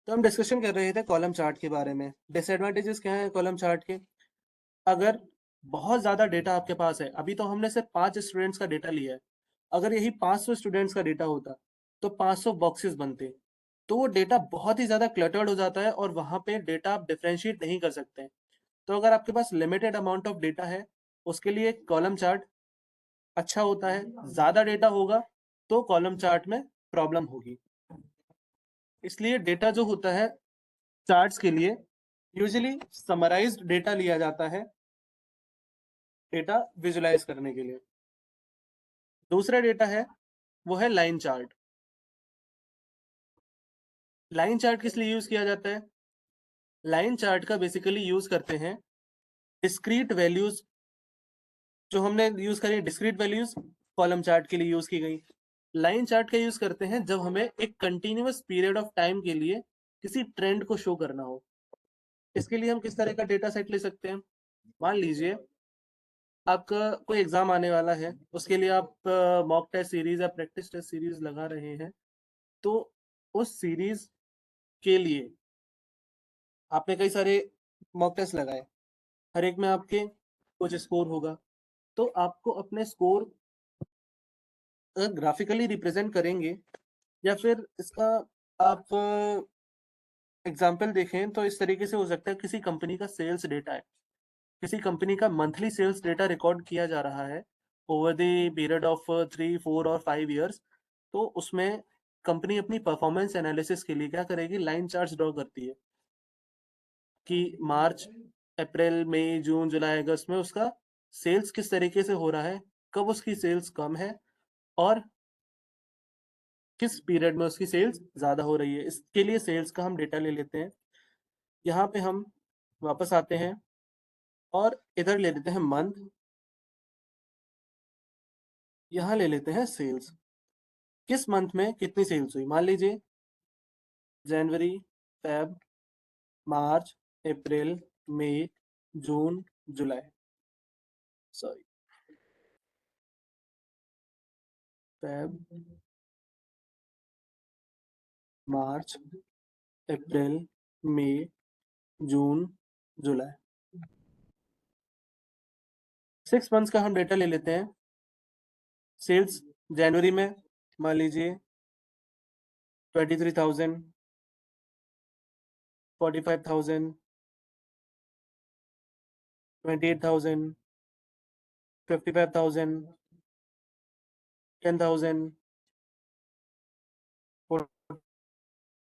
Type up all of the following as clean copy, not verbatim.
तो हम डिस्कशन कर रहे थे कॉलम चार्ट के बारे में। डिसएडवांटेजेस क्या है कॉलम चार्ट के? अगर बहुत ज़्यादा डेटा आपके पास है, अभी तो हमने सिर्फ 5 स्टूडेंट्स का डेटा लिया है। अगर यही 500 स्टूडेंट्स का डेटा होता, तो 500 बॉक्सेस बनते। तो वो डेटा बहुत ही ज़्यादा क्लटर्ड हो जाता है और वहाँ पे डेटा आप डिफरेंशिएट नहीं कर सकते। तो अगर आपके पास लिमिटेड अमाउंट ऑफ डेटा है, उसके लिए कॉलम चार्ट अच्छा होता है। ज़्यादा डेटा होगा, तो कॉलम चार्ट में प्रॉब्लम होगी। इसलिए डेटा जो होता है चार्ट्स के लिए यूजुअली समराइज्ड डेटा लिया जाता है डेटा विजुलाइज करने के लिए। दूसरा डेटा है वो है लाइन चार्ट। लाइन चार्ट किस लिए यूज किया जाता है? लाइन चार्ट का बेसिकली यूज करते हैं डिस्क्रीट वैल्यूज। जो हमने यूज करी डिस्क्रीट वैल्यूज कॉलम चार्ट के लिए यूज की गई। लाइन चार्ट का यूज करते हैं जब हमें एक कंटिन्यूअस पीरियड ऑफ टाइम के लिए किसी ट्रेंड को शो करना हो। इसके लिए हम किस तरह का डेटा सेट ले सकते हैं? मान लीजिए आपका कोई एग्जाम आने वाला है, उसके लिए आप मॉक टेस्ट सीरीज या प्रैक्टिस टेस्ट सीरीज लगा रहे हैं। तो उस सीरीज के लिए आपने कई सारे मॉक टेस्ट लगाए, हर एक में आपके कुछ स्कोर होगा। तो आपको अपने स्कोर ग्राफिकली रिप्रेजेंट करेंगे, या फिर इसका आप एग्जाम्पल देखें तो इस तरीके से हो सकता है किसी कंपनी का सेल्स डेटा है, किसी कंपनी का मंथली सेल्स डेटा रिकॉर्ड किया जा रहा है ओवर द पीरियड ऑफ 3, 4 और 5 ईयर्स। तो उसमें कंपनी अपनी परफॉर्मेंस एनालिसिस के लिए क्या करेगी, लाइन चार्ट्स ड्रॉ करती है कि मार्च, अप्रैल, मई, जून, जुलाई, अगस्त में उसका सेल्स किस तरीके से हो रहा है, कब उसकी सेल्स कम है और किस पीरियड में उसकी सेल्स ज़्यादा हो रही है। इसके लिए सेल्स का हम डेटा ले लेते हैं। यहाँ पे हम वापस आते हैं और इधर ले लेते हैं मंथ, यहाँ ले लेते हैं सेल्स। किस मंथ में कितनी सेल्स हुई, मान लीजिए जनवरी, फेब, मार्च, अप्रैल, मई, जून, जुलाई, सॉरी, फेब, मार्च, अप्रैल, मई, जून, जुलाई। 6 मंथ्स का हम डेटा ले लेते हैं। सेल्स जनवरी में मान लीजिए 23,000, 45,000, 28,000, 55,000, 10,000,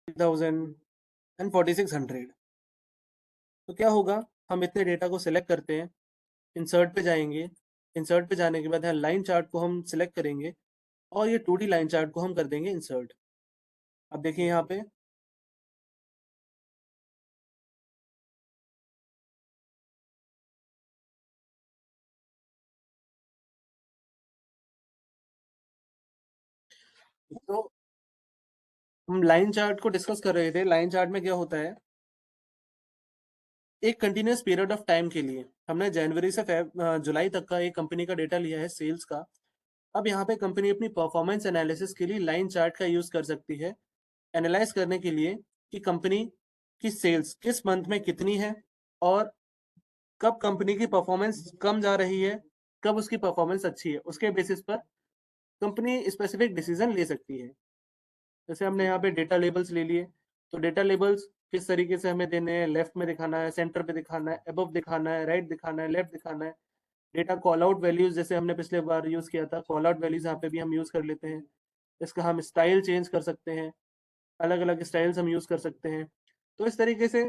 40,000 एंड 4,600। तो क्या होगा, हम इतने डेटा को सिलेक्ट करते हैं, इंसर्ट पे जाएंगे। इंसर्ट पे जाने के बाद यहाँ लाइन चार्ट को हम सिलेक्ट करेंगे और ये 2D लाइन चार्ट को हम कर देंगे इंसर्ट। अब देखिए यहाँ पे तो हम लाइन चार्ट को डिस्कस कर रहे थे। लाइन चार्ट में क्या होता है, एक कंटिन्यूस पीरियड ऑफ टाइम के लिए हमने जनवरी से जुलाई तक का एक कंपनी का डेटा लिया है सेल्स का। अब यहाँ पे कंपनी अपनी परफॉर्मेंस एनालिसिस के लिए लाइन चार्ट का यूज कर सकती है एनालाइज करने के लिए कि कंपनी की सेल्स किस मंथ में कितनी है और कब कंपनी की परफॉर्मेंस कम जा रही है, कब उसकी परफॉर्मेंस अच्छी है। उसके बेसिस पर कंपनी स्पेसिफिक डिसीजन ले सकती है। जैसे हमने यहाँ पे डेटा लेबल्स ले लिए, तो डेटा लेबल्स किस तरीके से हमें देने हैं, लेफ्ट में दिखाना है, सेंटर पे दिखाना है, अबव दिखाना है, राइट दिखाना है, लेफ्ट दिखाना है। डेटा कॉल आउट वैल्यूज जैसे हमने पिछले बार यूज किया था, कॉल आउट वैल्यूज यहाँ पे भी हम यूज कर लेते हैं। इसका हम स्टाइल चेंज कर सकते हैं, अलग अलग स्टाइल्स हम यूज कर सकते हैं। तो इस तरीके से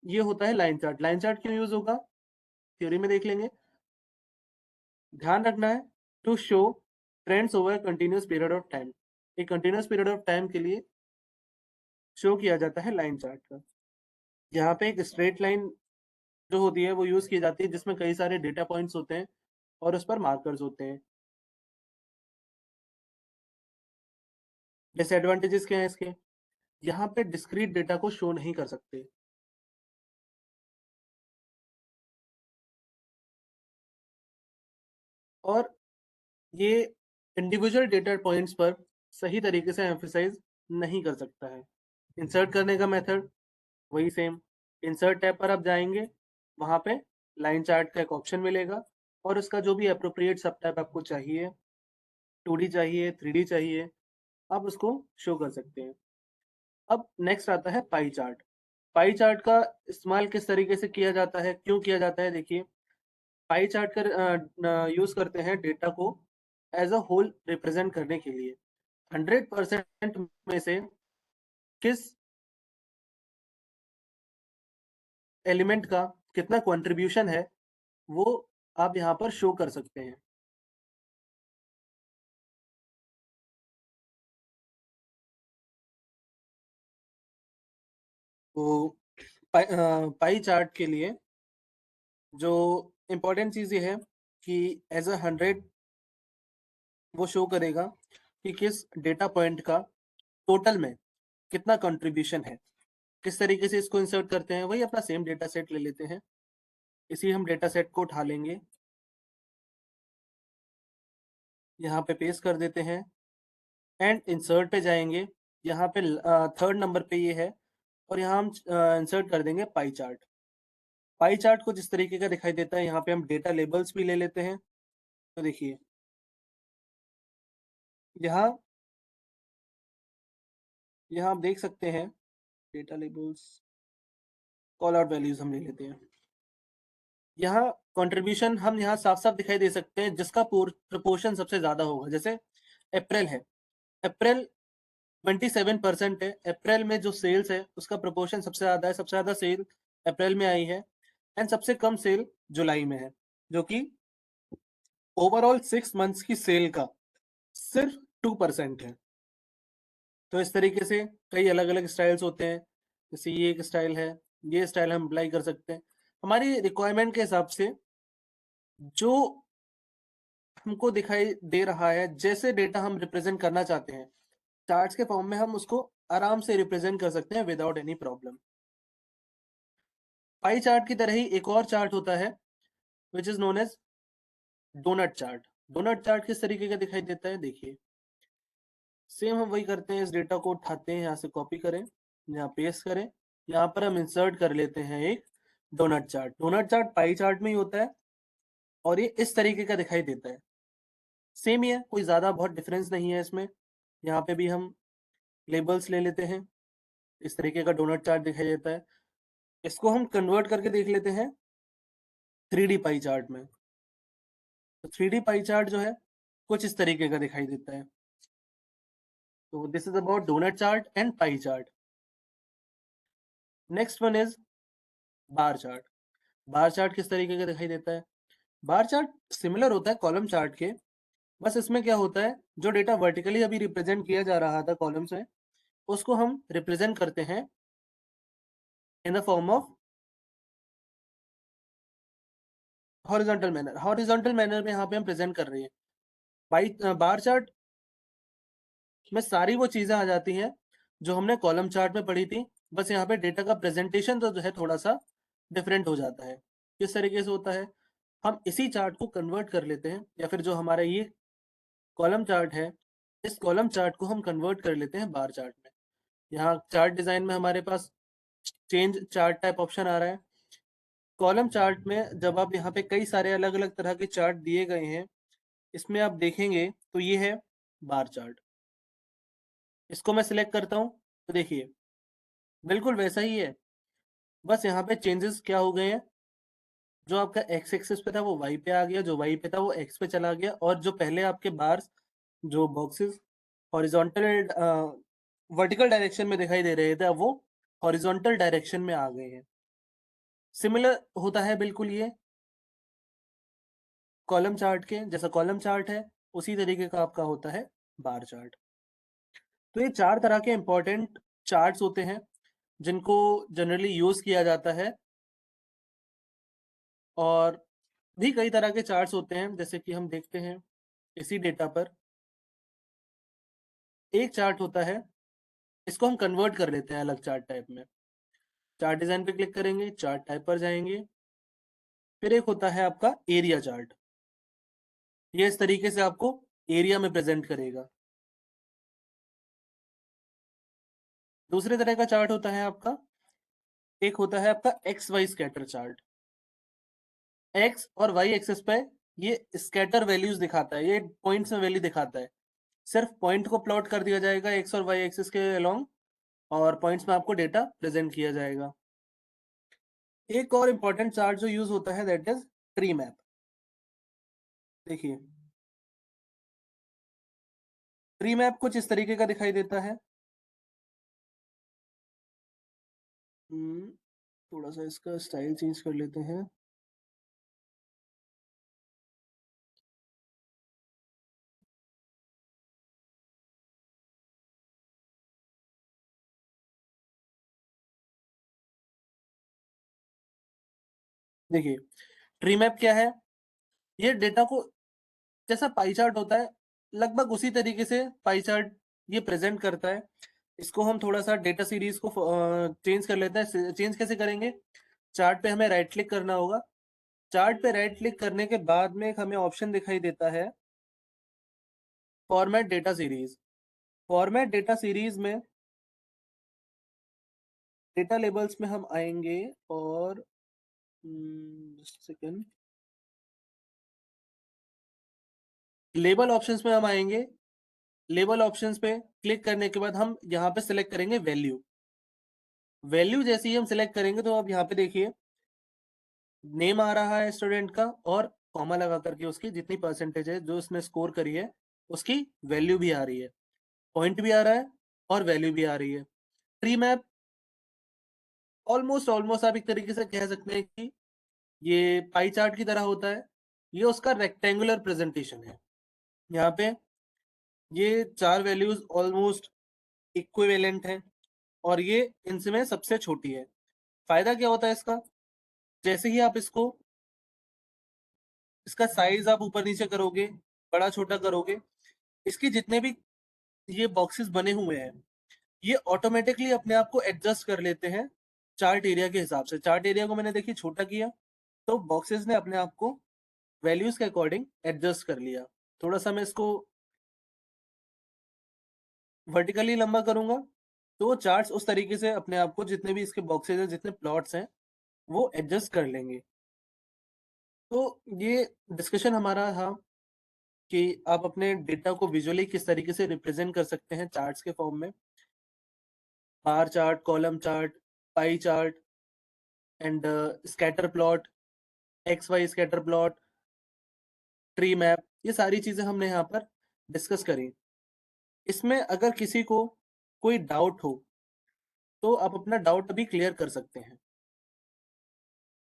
ये होता है लाइन चार्ट। लाइन चार्ट क्यों यूज होगा, थ्योरी में देख लेंगे। ध्यान रखना है, to show trends over continuous period of time. एक कंटिन्यूस पीरियड ऑफ टाइम के लिए शो किया जाता है लाइन चार्ट का। यहाँ पे एक स्ट्रेट लाइन जो होती है वो यूज की जाती है जिसमें कई सारे डेटा पॉइंट्स होते हैं और उस पर मार्कर्स होते हैं। डिसएडवांटेजेस क्या है इसके, यहाँ पे डिस्क्रीट डेटा को शो नहीं कर सकते। और ये इंडिविजुअल डेटा पॉइंट्स पर सही तरीके से एम्फेसाइज नहीं कर सकता है। इंसर्ट करने का मेथड वही सेम, इंसर्ट टैब पर आप जाएंगे, वहां पे लाइन चार्ट का एक ऑप्शन मिलेगा और उसका जो भी अप्रोप्रिएट सब टाइप आपको चाहिए, 2D चाहिए, 3D चाहिए, आप उसको शो कर सकते हैं। अब नेक्स्ट आता है पाई चार्ट। पाई चार्ट का इस्तेमाल किस तरीके से किया जाता है, क्यों किया जाता है? देखिए, पाई चार्ट कर यूज करते हैं डेटा को एज अ होल रिप्रेजेंट करने के लिए। 100% में से किस एलिमेंट का कितना कंट्रीब्यूशन है, वो आप यहाँ पर शो कर सकते हैं। तो पाई चार्ट के लिए जो इम्पोर्टेंट चीज़ ये है कि एज अ 100 वो शो करेगा कि किस डेटा पॉइंट का टोटल में कितना कंट्रीब्यूशन है। किस तरीके से इसको इंसर्ट करते हैं, वही अपना सेम डेटा सेट ले लेते हैं, इसी हम डेटा सेट को उठा लेंगे, यहाँ पे पेस्ट कर देते हैं एंड इंसर्ट पे जाएंगे। यहाँ पे थर्ड नंबर पे ये है और यहाँ हम इंसर्ट कर देंगे पाई चार्ट। पाई चार्ट कुछ इस तरीके का दिखाई देता है। यहाँ पे हम डेटा लेबल्स भी ले लेते हैं। तो देखिए, यहाँ यहाँ आप देख सकते हैं data labels, call out values हम ले लेते हैं। यहाँ कंट्रीब्यूशन हम यहाँ साफ साफ दिखाई दे सकते हैं, जिसका प्रोपोर्शन सबसे ज्यादा होगा। जैसे अप्रैल है, अप्रैल 27% है। अप्रैल में जो सेल्स है उसका प्रोपोर्शन सबसे ज्यादा है, सबसे ज्यादा सेल अप्रैल में आई है एंड सबसे कम सेल जुलाई में है, जो कि ओवरऑल 6 मंथ्स की सेल का सिर्फ 2% है। तो इस तरीके से कई अलग अलग स्टाइल्स होते हैं। जैसे ये एक स्टाइल है, ये स्टाइल हम अप्लाई कर सकते हैं हमारी रिक्वायरमेंट के हिसाब से। जो हमको दिखाई दे रहा है, जैसे डेटा हम रिप्रेजेंट करना चाहते हैं चार्ट्स के फॉर्म में, हम उसको आराम से रिप्रेजेंट कर सकते हैं without any problem. Pie chart की तरह ही एक और चार्ट होता है which is known as donut chart. Donut chart किस तरीके का दिखाई देता है? देखिए, सेम हम वही करते हैं, इस डेटा को उठाते हैं, यहाँ से कॉपी करें, यहाँ पेस्ट करें, यहाँ पर हम इंसर्ट कर लेते हैं एक donut chart. Donut chart pie chart में ही होता है और ये इस तरीके का दिखाई देता है। सेम ही है, कोई ज्यादा बहुत डिफरेंस नहीं है इसमें। यहाँ पे भी हम लेबल्स ले लेते हैं, इस तरीके का डोनट चार्ट दिखाई देता है। इसको हम कन्वर्ट करके देख लेते हैं 3D पाई चार्ट में। तो 3D पाई चार्ट जो है कुछ इस तरीके का दिखाई देता है। तो this is about donut chart and pie chart. Next one is bar chart. Bar chart किस तरीके का दिखाई देता है? बार चार्ट सिमिलर होता है कॉलम चार्ट के, बस इसमें क्या होता है, जो डेटा वर्टिकली अभी रिप्रेजेंट किया जा रहा था कॉलम्स में, उसको हम रिप्रेजेंट करते हैं in the form of horizontal manner. Horizontal manner में यहाँ पे हम प्रेजेंट कर रहे हैं। बार चार्ट में सारी वो चीजें आ जाती हैं जो हमने कॉलम चार्ट में पढ़ी थी, बस यहाँ पे डेटा का प्रेजेंटेशन तो जो है थोड़ा सा डिफरेंट हो जाता है। किस तरीके से होता है, हम इसी चार्ट को कन्वर्ट कर लेते हैं, या फिर जो हमारा ये कॉलम चार्ट है, इस कॉलम चार्ट को हम कन्वर्ट कर लेते हैं बार चार्ट में। यहाँ चार्ट डिजाइन में हमारे पास चेंज चार्ट टाइप ऑप्शन आ रहा है। कॉलम चार्ट में जब आप यहाँ पे कई सारे अलग अलग तरह के चार्ट दिए गए हैं, इसमें आप देखेंगे तो ये है बार चार्ट। इसको मैं सिलेक्ट करता हूँ तो देखिए बिल्कुल वैसा ही है, बस यहाँ पे चेंजेस क्या हो गए हैं, जो आपका एक्स एक्सिस पे था वो वाई पे आ गया, जो वाई पे था वो एक्स पे चला गया, और जो पहले आपके बार्स, जो बॉक्सेस हॉरिजॉन्टल वर्टिकल डायरेक्शन में दिखाई दे रहे थे, अब वो हॉरिजॉन्टल डायरेक्शन में आ गए हैं। सिमिलर होता है बिल्कुल ये कॉलम चार्ट के, जैसा कॉलम चार्ट है उसी तरीके का आपका होता है बार चार्ट। तो ये 4 तरह के इंपॉर्टेंट चार्ट्स होते हैं जिनको जनरली यूज किया जाता है। और भी कई तरह के चार्ट्स होते हैं, जैसे कि हम देखते हैं इसी डेटा पर एक चार्ट होता है, इसको हम कन्वर्ट कर लेते हैं अलग चार्ट टाइप में। चार्ट डिजाइन पे क्लिक करेंगे, चार्ट टाइप पर जाएंगे, फिर एक होता है आपका एरिया चार्ट। ये इस तरीके से आपको एरिया में प्रेजेंट करेगा। दूसरे तरह का चार्ट होता है आपका, एक होता है आपका X Y scatter chart. X और वाई एक्सिस पे ये स्कैटर वैल्यूज दिखाता है, ये पॉइंट्स में वैल्यू दिखाता है। सिर्फ पॉइंट को प्लॉट कर दिया जाएगा एक्स और वाई एक्सिस के अलोंग, और पॉइंट्स में आपको डेटा प्रेजेंट किया जाएगा। एक और इम्पोर्टेंट चार्ट जो यूज होता है दैट इज ट्री मैप। देखिए, ट्री मैप कुछ इस तरीके का दिखाई देता है। हम्म, थोड़ा सा इसका स्टाइल चेंज कर लेते हैं। देखिए, ट्री मैप क्या है? ये डेटा को, जैसा पाई चार्ट होता है, लगभग उसी तरीके से पाई चार्ट ये प्रेजेंट करता है। इसको हम थोड़ा सा डेटा सीरीज को चेंज कर लेते हैं। चेंज कैसे करेंगे? चार्ट पे हमें राइट क्लिक करना होगा। चार्ट पे राइट क्लिक करने के बाद में एक हमें ऑप्शन दिखाई देता है format data series. Format data series में डेटा लेबल्स में हम आएंगे और सेकेंड, लेबल ऑप्शंस में हम आएंगे। लेबल ऑप्शंस पे क्लिक करने के बाद हम यहाँ पे सिलेक्ट करेंगे वैल्यू। वैल्यू जैसे ही हम सिलेक्ट करेंगे तो अब यहाँ पे देखिए नेम आ रहा है स्टूडेंट का, और कॉमा लगा करके उसकी जितनी परसेंटेज है जो उसने स्कोर करी है उसकी वैल्यू भी आ रही है, पॉइंट भी आ रहा है और वैल्यू भी आ रही है। ट्री मैप ऑलमोस्ट ऑलमोस्ट आप एक तरीके से कह सकते हैं कि ये पाई चार्ट की तरह होता है। ये उसका रेक्टेंगुलर प्रेजेंटेशन है। यहाँ पे ये चार वैल्यूज ऑलमोस्ट इक्विवेलेंट हैं और ये इनसे में सबसे छोटी है। फायदा क्या होता है इसका? जैसे ही आप इसका साइज आप ऊपर नीचे करोगे, बड़ा छोटा करोगे, इसके जितने भी ये बॉक्सेस बने हुए हैं ये ऑटोमेटिकली अपने आप को एडजस्ट कर लेते हैं चार्ट एरिया के हिसाब से। चार्ट एरिया को मैंने देखिए छोटा किया तो बॉक्सेस ने अपने आप को वैल्यूज के अकॉर्डिंग एडजस्ट कर लिया। थोड़ा सा मैं इसको वर्टिकली लंबा करूंगा तो चार्ट्स उस तरीके से अपने आप को, जितने भी इसके बॉक्सेस हैं, जितने प्लॉट्स हैं, वो एडजस्ट कर लेंगे। तो ये डिस्कशन हमारा था कि आप अपने डेटा को विजुअली किस तरीके से रिप्रेजेंट कर सकते हैं चार्ट्स के फॉर्म में। Bar chart, column chart, pie chart and scatter plot, X Y scatter plot, tree map, ये सारी चीजें हमने यहाँ पर डिस्कस करी। इसमें अगर किसी को कोई डाउट हो तो आप अपना डाउट अभी क्लियर कर सकते हैं।